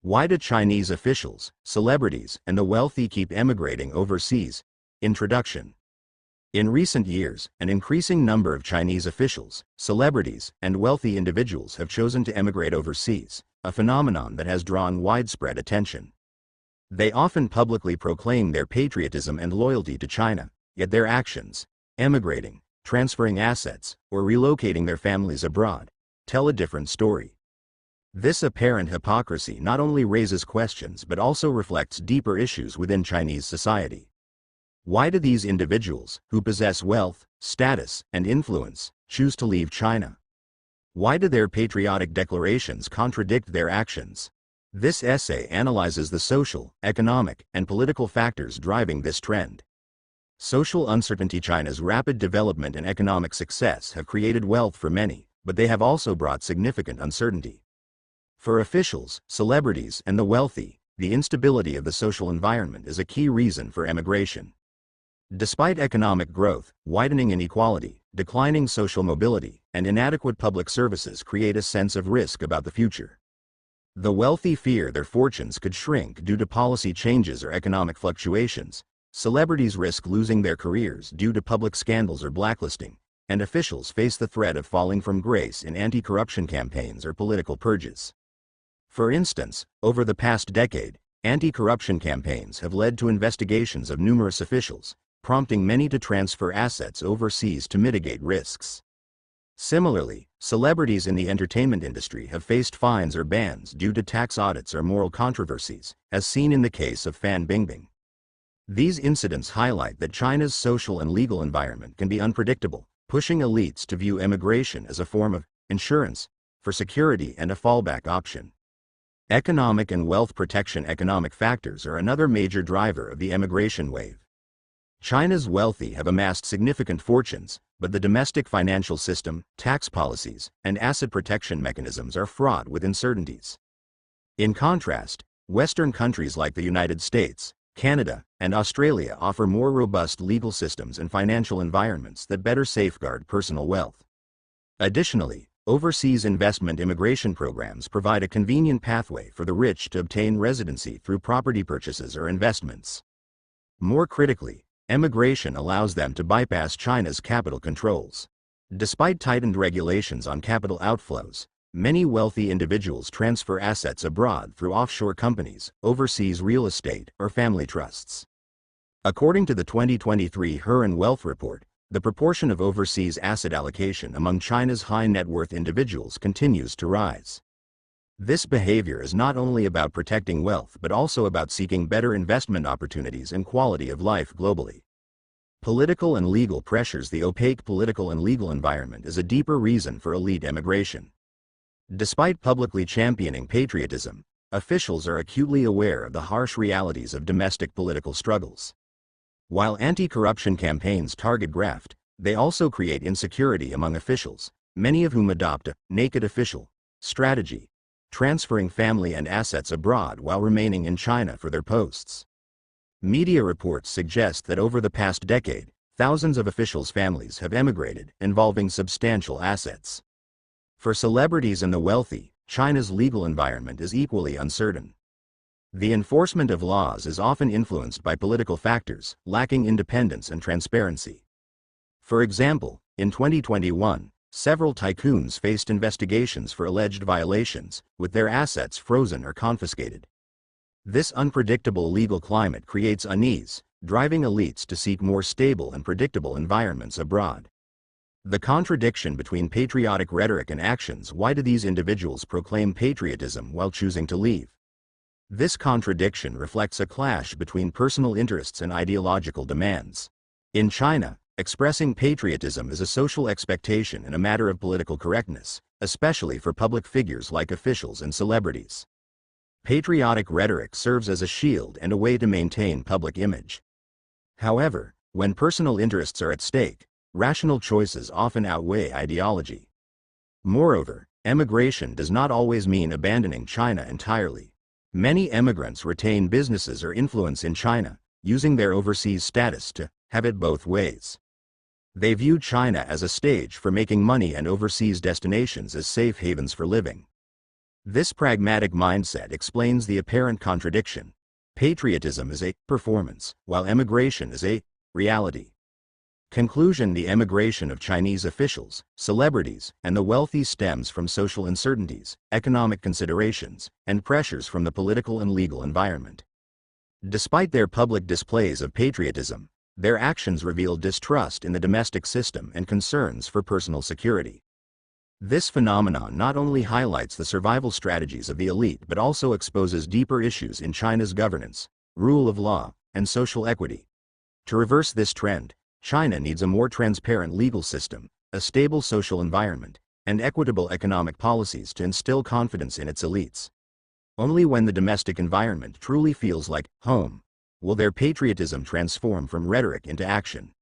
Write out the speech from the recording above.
Why do Chinese officials, celebrities, and the wealthy keep emigrating overseas? Introduction. In recent years, an increasing number of Chinese officials, celebrities, and wealthy individuals have chosen to emigrate overseas, a phenomenon that has drawn widespread attention. They often publicly proclaim their patriotism and loyalty to China, yet their actions, emigrating, transferring assets, or relocating their families abroad, tell a different story. This apparent hypocrisy not only raises questions but also reflects deeper issues within Chinese society. Why do these individuals, who possess wealth, status, and influence, choose to leave China? Why do their patriotic declarations contradict their actions? This essay analyzes the social, economic, and political factors driving this trend. Social uncertainty. China's rapid development and economic success have created wealth for many, but they have also brought significant uncertainty. For officials, celebrities, and the wealthy, the instability of the social environment is a key reason for emigration. Despite economic growth, widening inequality, declining social mobility, and inadequate public services create a sense of risk about the future. The wealthy fear their fortunes could shrink due to policy changes or economic fluctuations. Celebrities risk losing their careers due to public scandals or blacklisting, and officials face the threat of falling from grace in anti-corruption campaigns or political purges. For instance, over the past decade, anti-corruption campaigns have led to investigations of numerous officials, prompting many to transfer assets overseas to mitigate risks. Similarly, celebrities in the entertainment industry have faced fines or bans due to tax audits or moral controversies, as seen in the case of Fan Bingbing. These incidents highlight that China's social and legal environment can be unpredictable, pushing elites to view emigration as a form of insurance for security and a fallback option. Economic and wealth protection. Economic factors are another major driver of the emigration wave. China's wealthy have amassed significant fortunes, but the domestic financial system, tax policies, and asset protection mechanisms are fraught with uncertainties. In contrast, Western countries like the United States, Canada, and Australia offer more robust legal systems and financial environments that better safeguard personal wealth. Additionally, overseas investment immigration programs provide a convenient pathway for the rich to obtain residency through property purchases or investments. More critically, emigration allows them to bypass China's capital controls. Despite tightened regulations on capital outflows, many wealthy individuals transfer assets abroad through offshore companies, overseas real estate, or family trusts. According to the 2023 Hurun Wealth Report, the proportion of overseas asset allocation among China's high net worth individuals continues to rise. This behavior is not only about protecting wealth but also about seeking better investment opportunities and quality of life globally. Political and legal pressures. The opaque political and legal environment is a deeper reason for elite emigration. Despite publicly championing patriotism, officials are acutely aware of the harsh realities of domestic political struggles. While anti-corruption campaigns target graft, they also create insecurity among officials, many of whom adopt a naked official strategy, transferring family and assets abroad while remaining in China for their posts. Media reports suggest that over the past decade, thousands of officials' families have emigrated, involving substantial assets. For celebrities and the wealthy, China's legal environment is equally uncertain. The enforcement of laws is often influenced by political factors, lacking independence and transparency. For example, in 2021, several tycoons faced investigations for alleged violations, with their assets frozen or confiscated. This unpredictable legal climate creates unease, driving elites to seek more stable and predictable environments abroad. The contradiction between patriotic rhetoric and actions. Why do these individuals proclaim patriotism while choosing to leave? This contradiction reflects a clash between personal interests and ideological demands. In China, expressing patriotism is a social expectation and a matter of political correctness, especially for public figures like officials and celebrities. Patriotic rhetoric serves as a shield and a way to maintain public image. However, when personal interests are at stake, rational choices often outweigh ideology. Moreover, emigration does not always mean abandoning China entirely. Many emigrants retain businesses or influence in China, using their overseas status to have it both ways. They view China as a stage for making money and overseas destinations as safe havens for living. This pragmatic mindset explains the apparent contradiction. Patriotism is a performance, while emigration is a reality. Conclusion: the emigration of Chinese officials, celebrities, and the wealthy stems from social uncertainties, economic considerations, and pressures from the political and legal environment. Despite their public displays of patriotism, their actions reveal distrust in the domestic system and concerns for personal security. This phenomenon not only highlights the survival strategies of the elite but also exposes deeper issues in China's governance, rule of law, and social equity. To reverse this trend, China needs a more transparent legal system, a stable social environment, and equitable economic policies to instill confidence in its elites. Only when the domestic environment truly feels like home will their patriotism transform from rhetoric into action.